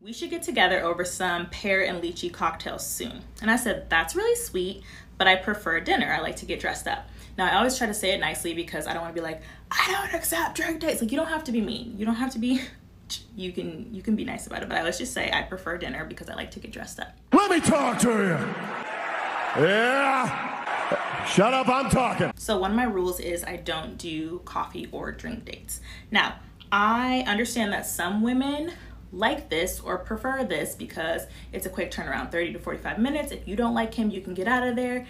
we should get together over some pear and lychee cocktails soon. And I said, that's really sweet, but I prefer dinner. I like to get dressed up. Now, I always try to say it nicely because I don't want to be like, I don't accept drink dates. Like, you don't have to be mean. You don't have to be, you can be nice about it. But let's just say I prefer dinner because I like to get dressed up. Let me talk to you. Yeah. Shut up, I'm talking. So one of my rules is I don't do coffee or drink dates. Now, I understand that some women like this or prefer this because it's a quick turnaround, 30 to 45 minutes. If you don't like him, you can get out of there.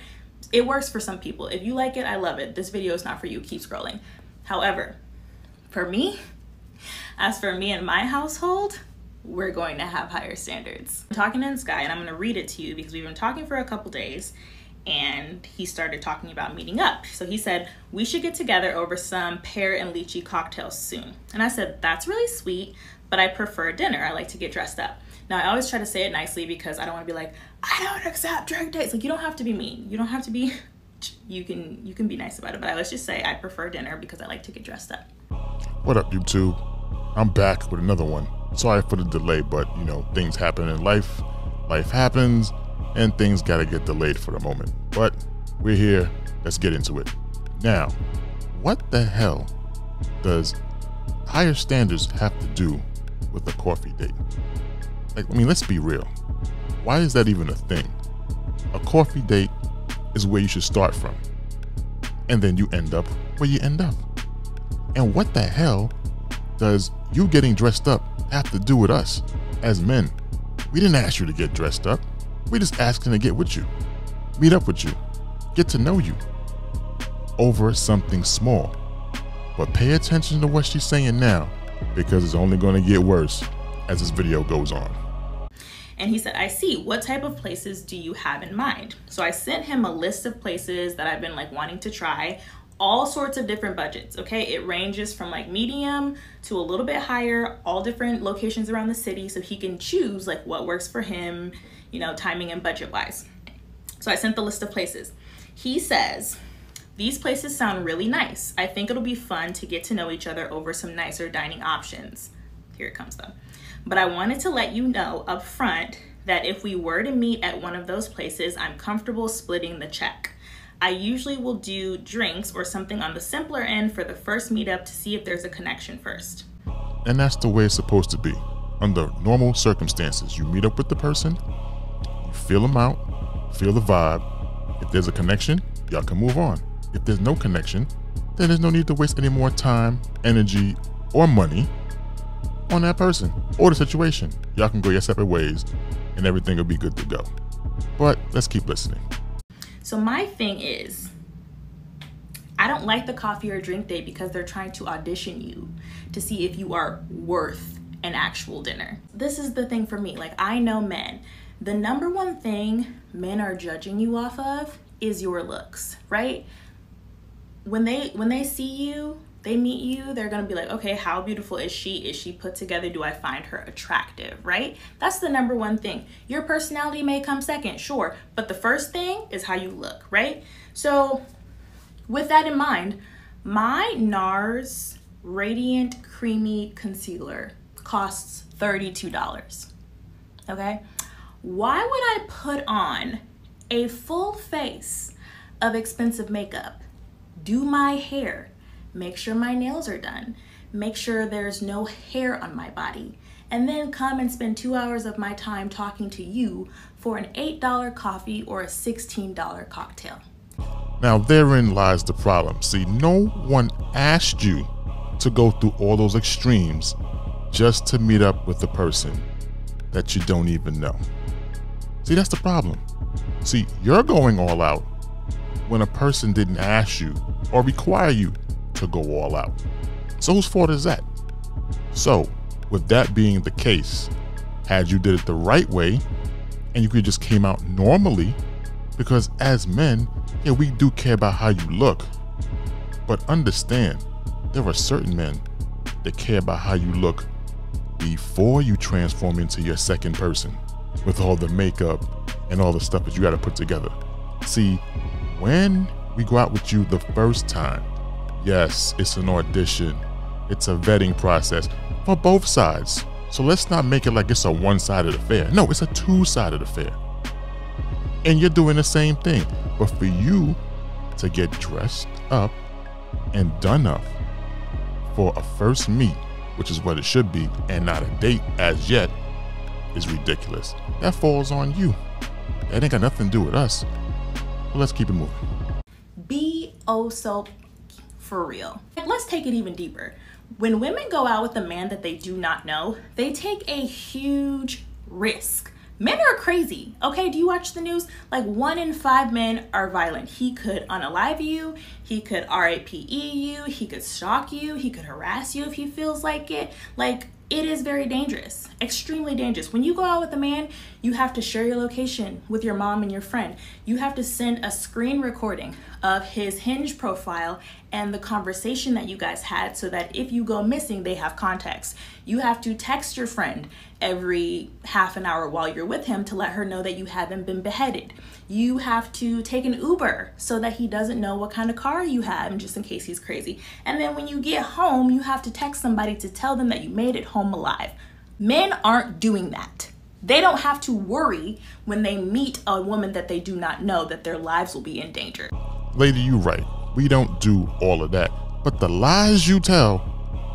It works for some people. If you like it, I love it. This video is not for you. Keep scrolling. However, for me, as for me and my household, we're going to have higher standards. I'm talking to this guy and I'm going to read it to you because we've been talking for a couple days and he started talking about meeting up. So he said, we should get together over some pear and lychee cocktails soon. And I said, that's really sweet, but I prefer dinner. I like to get dressed up. Now, I always try to say it nicely because I don't want to be like, I don't accept drink dates. Like, you don't have to be mean. You don't have to be, you can be nice about it. But let's just say I prefer dinner because I like to get dressed up. What up, YouTube? I'm back with another one. Sorry for the delay, but you know, things happen in life. Life happens and things gotta get delayed for the moment. But we're here, let's get into it. Now, what the hell does higher standards have to do with a coffee date? Like, I mean, let's be real. Why is that even a thing? A coffee date is where you should start from. And then you end up where you end up. And what the hell does you getting dressed up have to do with us as men? We didn't ask you to get dressed up. We just asking to get with you, meet up with you, get to know you over something small. But pay attention to what she's saying now because it's only going to get worse as this video goes on. And he said, I see. What type of places do you have in mind? So I sent him a list of places that I've been like wanting to try, all sorts of different budgets, okay? It ranges from like medium to a little bit higher, all different locations around the city so he can choose like what works for him, you know, timing and budget wise. So I sent the list of places. He says, these places sound really nice. I think it'll be fun to get to know each other over some nicer dining options. Here it comes though. But I wanted to let you know up front that if we were to meet at one of those places, I'm comfortable splitting the check. I usually will do drinks or something on the simpler end for the first meetup to see if there's a connection first. And that's the way it's supposed to be. Under normal circumstances, you meet up with the person, you feel them out, feel the vibe. If there's a connection, y'all can move on. If there's no connection, then there's no need to waste any more time, energy, or money on that person or the situation. Y'all can go your separate ways and everything will be good to go. But let's keep listening. So my thing is, I don't like the coffee or drink date because they're trying to audition you to see if you are worth an actual dinner. This is the thing for me. Like, I know men. The number one thing men are judging you off of is your looks, right? When they see you, they meet you, they're gonna be like, okay, how beautiful is she? Is she put together? Do I find her attractive, right? That's the number one thing. Your personality may come second, sure, but the first thing is how you look, right? So with that in mind, my NARS Radiant Creamy Concealer costs $32, okay? Why would I put on a full face of expensive makeup, do my hair, make sure my nails are done, make sure there's no hair on my body, and then come and spend 2 hours of my time talking to you for an $8 coffee or a $16 cocktail? Now therein lies the problem. See, no one asked you to go through all those extremes just to meet up with a person that you don't even know. See, that's the problem. See, you're going all out when a person didn't ask you or require you to go all out. So whose fault is that? So with that being the case, had you did it the right way and you could just came out normally, because as men, yeah, we do care about how you look, but understand there are certain men that care about how you look before you transform into your second person with all the makeup and all the stuff that you got to put together. See, when we go out with you the first time, yes, it's an audition. It's a vetting process for both sides. So let's not make it like it's a one-sided affair. No, it's a two-sided affair. And you're doing the same thing. But for you to get dressed up and done up for a first meet, which is what it should be, and not a date as yet, is ridiculous. That falls on you. That ain't got nothing to do with us. But let's keep it moving. Be oh so for real. Let's take it even deeper. When women go out with a man that they do not know, they take a huge risk. Men are crazy, okay? Do you watch the news? Like 1 in 5 men are violent. He could unalive you, he could RAPE you, he could stalk you, he could harass you if he feels like it. Like, it is very dangerous, extremely dangerous. When you go out with a man, you have to share your location with your mom and your friend. You have to send a screen recording of his Hinge profile and the conversation that you guys had so that if you go missing, they have context. You have to text your friend every half an hour while you're with him to let her know that you haven't been beheaded. You have to take an Uber so that he doesn't know what kind of car you have, and just in case he's crazy. And then when you get home, you have to text somebody to tell them that you made it home alive. Men aren't doing that. They don't have to worry when they meet a woman that they do not know that their lives will be in danger. Lady, you right. We don't do all of that. But the lies you tell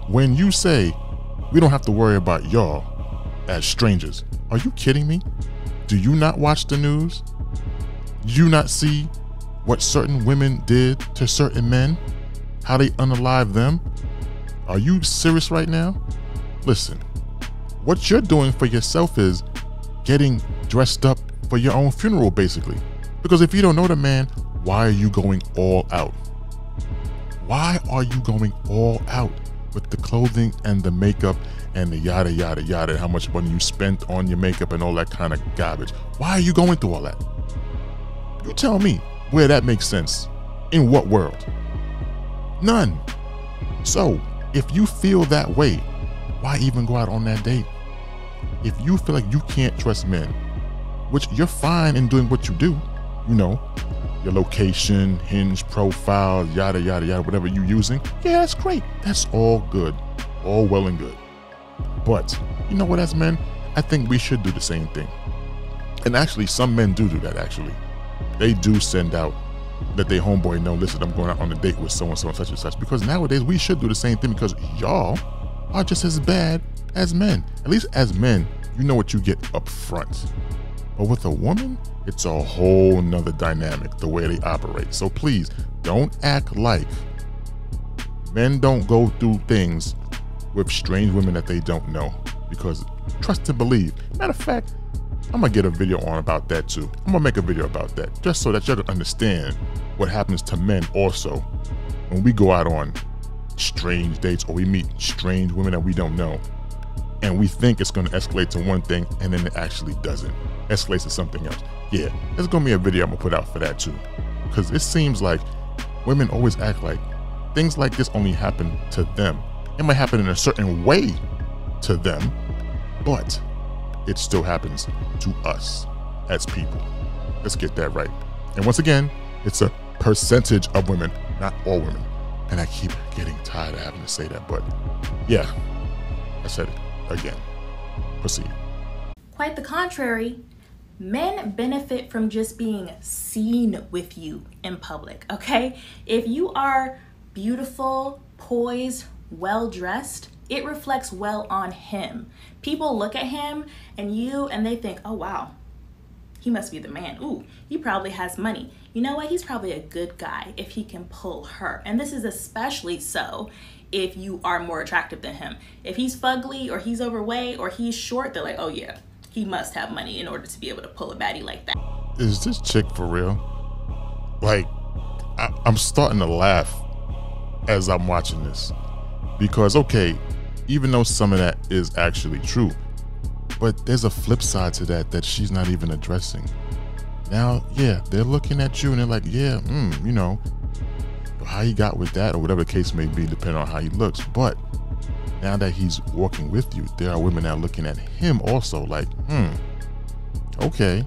when you say we don't have to worry about y'all as strangers. Are you kidding me? Do you not watch the news? Do you not see what certain women did to certain men? How they unalive them? Are you serious right now? Listen, what you're doing for yourself is getting dressed up for your own funeral, basically. Because if you don't know the man, why are you going all out? Why are you going all out with the clothing and the makeup and the yada, yada, yada, how much money you spent on your makeup and all that kind of garbage? Why are you going through all that? You tell me where that makes sense. In what world? None. So, if you feel that way, why even go out on that date? If you feel like you can't trust men, which you're fine in doing what you do, you know, your location, Hinge profile, yada, yada, yada, whatever you're using, yeah, that's great. That's all good. All well and good. But, you know what, as men, I think we should do the same thing. And actually, some men do that, actually. They do send out, let their homeboy know, listen, I'm going out on a date with so-and-so and such and such. Because nowadays, we should do the same thing because y'all are just as bad as men. At least as men, you know what you get up front. But with a woman, it's a whole nother dynamic, the way they operate. So please, don't act like men don't go through things with strange women that they don't know. Because trust and believe. Matter of fact, I'm gonna get a video on about that too. I'm gonna make a video about that, just so that you can understand what happens to men also when we go out on strange dates or we meet strange women that we don't know. And we think it's gonna escalate to one thing and then it actually doesn't. Escalates to something else. Yeah, there's gonna be a video I'm gonna put out for that too. Because it seems like women always act like things like this only happen to them. It might happen in a certain way to them, but it still happens to us as people. Let's get that right. And once again, it's a percentage of women, not all women. And I keep getting tired of having to say that, but yeah, I said it again. Proceed. Quite the contrary. Men benefit from just being seen with you in public, okay? If you are beautiful, poised, well-dressed, it reflects well on him. People look at him and you and they think, oh wow, he must be the man. Ooh, he probably has money. You know what? He's probably a good guy if he can pull her. And this is especially so if you are more attractive than him. If he's fugly or he's overweight or he's short, they're like, oh yeah, he must have money in order to be able to pull a baddie like that. Is this chick for real? Like, I'm starting to laugh as I'm watching this. Because, okay, even though some of that is actually true, but there's a flip side to that she's not even addressing. Now, yeah, they're looking at you and they're like, yeah, you know, how he got with that or whatever the case may be, depending on how he looks. But now that he's walking with you, there are women now looking at him also like, okay,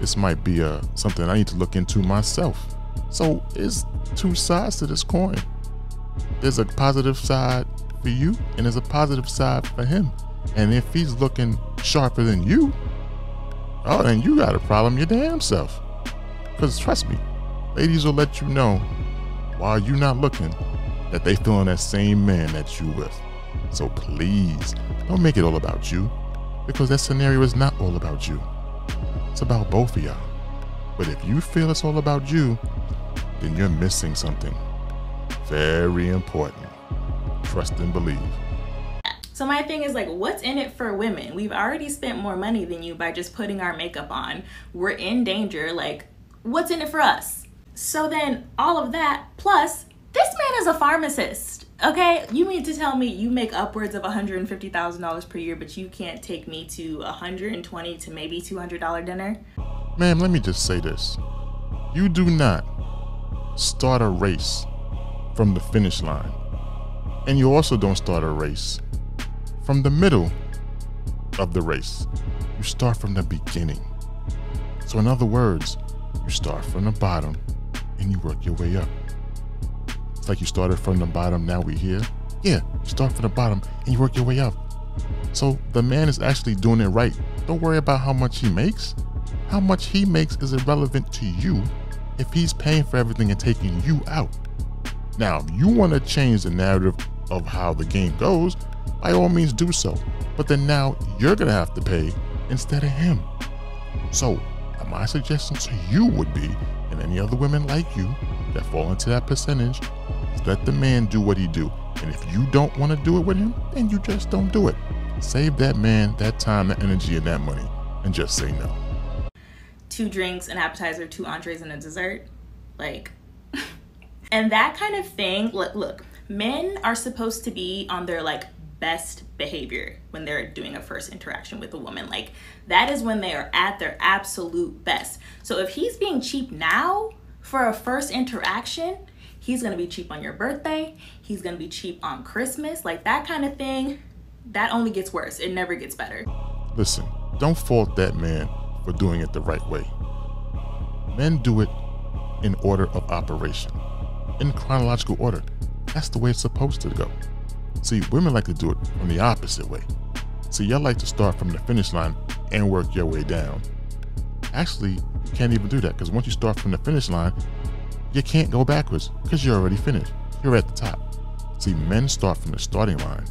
this might be something I need to look into myself. So it's two sides to this coin. There's a positive side for you and there's a positive side for him. And if he's looking sharper than you, oh, then you got a problem your damn self. Because trust me, ladies will let you know while you're not looking that they feeling that same man that you with. So please, don't make it all about you, because that scenario is not all about you. It's about both of y'all. But if you feel it's all about you, then you're missing something very important. Trust and believe. So my thing is like, what's in it for women? We've already spent more money than you by just putting our makeup on. We're in danger. Like, what's in it for us? So then all of that, plus this man is a pharmacist, okay? You mean to tell me you make upwards of $150,000 per year, but you can't take me to $120 to maybe $200 dinner? Ma'am, let me just say this. You do not start a race from the finish line. And you also don't start a race from the middle of the race. You start from the beginning. So in other words, you start from the bottom and you work your way up. It's like you started from the bottom, now we're here. Yeah, you start from the bottom and you work your way up. So the man is actually doing it right. Don't worry about how much he makes. How much he makes is irrelevant to you if he's paying for everything and taking you out. Now, if you want to change the narrative of how the game goes, by all means do so. But then now you're going to have to pay instead of him. So my suggestion to you would be, and any other women like you that fall into that percentage, is let the man do what he do. And if you don't want to do it with him, then you just don't do it. Save that man that time, that energy, and that money, and just say no. 2 drinks, an appetizer, 2 entrees, and a dessert. Like, and that kind of thing. Look, men are supposed to be on their like best behavior when they're doing a first interaction with a woman. Like, that is when they are at their absolute best. So if he's being cheap now for a first interaction, he's gonna be cheap on your birthday, he's gonna be cheap on Christmas. Like, that kind of thing, that only gets worse. It never gets better. Listen, don't fault that man for doing it the right way. Men do it in order of operation, in chronological order. That's the way it's supposed to go. See, women like to do it from the opposite way. See, y'all like to start from the finish line and work your way down. Actually, you can't even do that, because once you start from the finish line, you can't go backwards because you're already finished. You're at the top. See, men start from the starting line.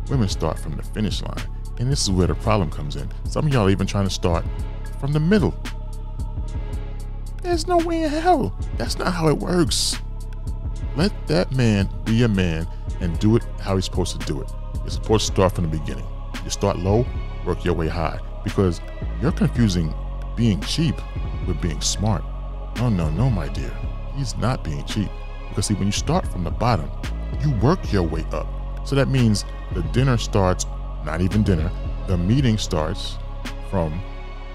Women start from the finish line. And this is where the problem comes in. Some of y'all even trying to start from the middle. There's no way in hell. That's not how it works. Let that man be a man and do it how he's supposed to do it. You're supposed to start from the beginning. You start low, work your way high, because you're confusing being cheap with being smart. No, no, no, my dear. He's not being cheap. Because see, when you start from the bottom, you work your way up. So that means the dinner starts, not even dinner, the meeting starts from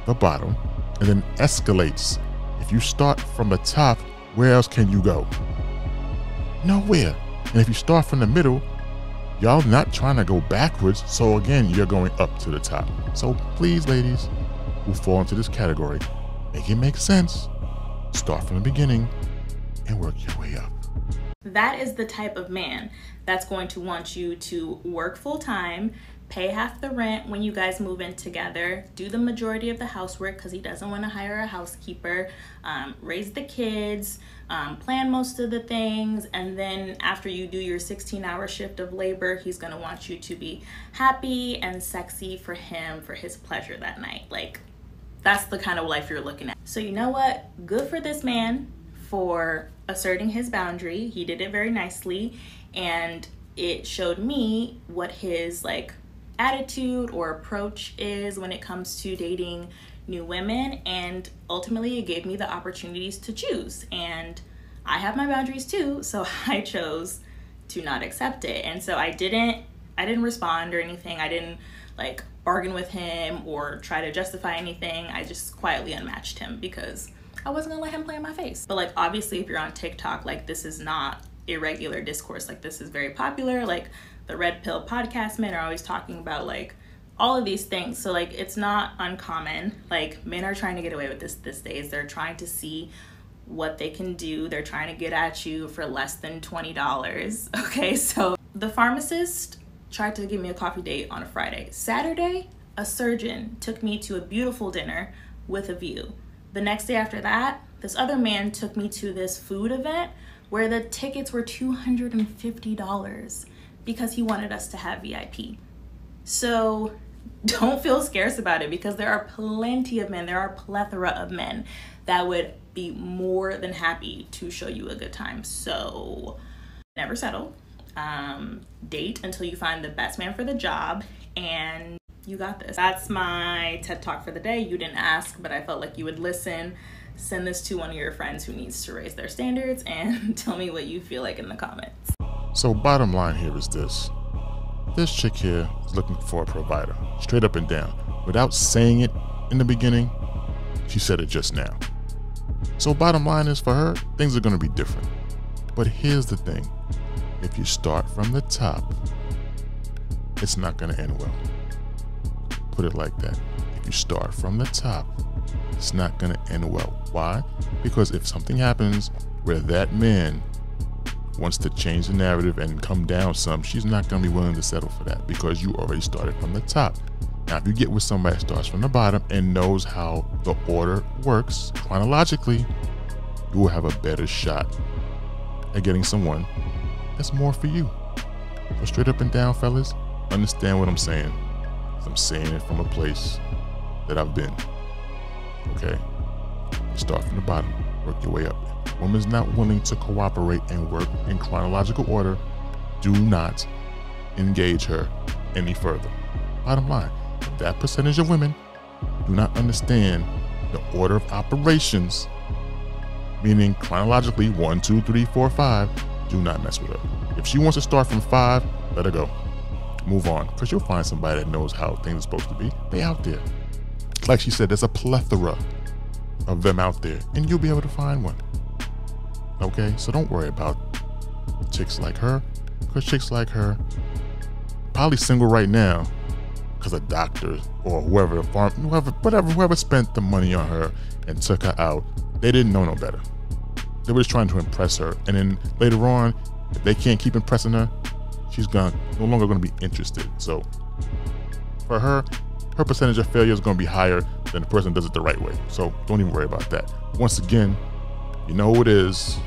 the bottom and then escalates. If you start from the top, where else can you go? Nowhere. And if you start from the middle, y'all not trying to go backwards. So again, you're going up to the top. So please, ladies who fall into this category, make it make sense. Start from the beginning and work your way up. That is the type of man that's going to want you to work full time, pay half the rent when you guys move in together, do the majority of the housework because he doesn't want to hire a housekeeper, raise the kids, plan most of the things, and then after you do your 16-hour shift of labor, he's going to want you to be happy and sexy for him, for his pleasure that night. Like, that's the kind of life you're looking at. So you know what? Good for this man for asserting his boundary. He did it very nicely, and it showed me what his like attitude or approach is when it comes to dating new women, and ultimately it gave me the opportunities to choose, and I have my boundaries too, so I chose to not accept it. And so I didn't respond or anything. I didn't like bargain with him or try to justify anything. I just quietly unmatched him because I wasn't gonna let him play in my face. But like, obviously if you're on TikTok, like, this is not irregular discourse. Like, this is very popular. Like, the Red Pill podcast men are always talking about like all of these things. So like, it's not uncommon. Like, men are trying to get away with this these days. They're trying to see what they can do. They're trying to get at you for less than $20. Okay, so the pharmacist tried to give me a coffee date on a Friday. Saturday, a surgeon took me to a beautiful dinner with a view. The next day after that, this other man took me to this food event where the tickets were $250 because he wanted us to have VIP. So don't feel scarce about it, because there are plenty of men, there are a plethora of men that would be more than happy to show you a good time. So never settle. Date until you find the best man for the job, and you got this. That's my TED Talk for the day. You didn't ask, but I felt like you would listen. Send this to one of your friends who needs to raise their standards, and tell me what you feel like in the comments. So bottom line here is this. This chick here is looking for a provider, straight up and down. Without saying it in the beginning, she said it just now. So bottom line is, for her, things are gonna be different. But here's the thing. If you start from the top, it's not gonna end well. Put it like that. If you start from the top, it's not gonna end well. Why? Because if something happens where that man wants to change the narrative and come down some, she's not gonna be willing to settle for that, because you already started from the top. Now, if you get with somebody that starts from the bottom and knows how the order works chronologically, you will have a better shot at getting someone that's more for you. So straight up and down, fellas, understand what I'm saying. I'm saying it from a place that I've been. Okay? You start from the bottom, work your way up. If a woman's not willing to cooperate and work in chronological order, do not engage her any further. Bottom line, if that percentage of women do not understand the order of operations, meaning chronologically 1, 2, 3, 4, 5, do not mess with her. If she wants to start from 5, let her go. Move on, because you'll find somebody that knows how things are supposed to be. They out there. Like she said, there's a plethora of them out there, and you'll be able to find one. Okay, so don't worry about chicks like her, because chicks like her probably single right now because a doctor or whoever, whoever spent the money on her and took her out, they didn't know no better. They were just trying to impress her, and then later on, if they can't keep impressing her, she's no longer going to be interested. So for her, her percentage of failure is going to be higher than the person that does it the right way. So don't even worry about that. Once again, you know who it is.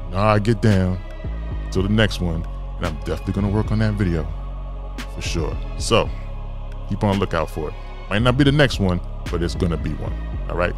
You know how I get down. Till the next one, and I'm definitely going to work on that video for sure. So keep on the lookout for it. Might not be the next one, but it's going to be one. All right.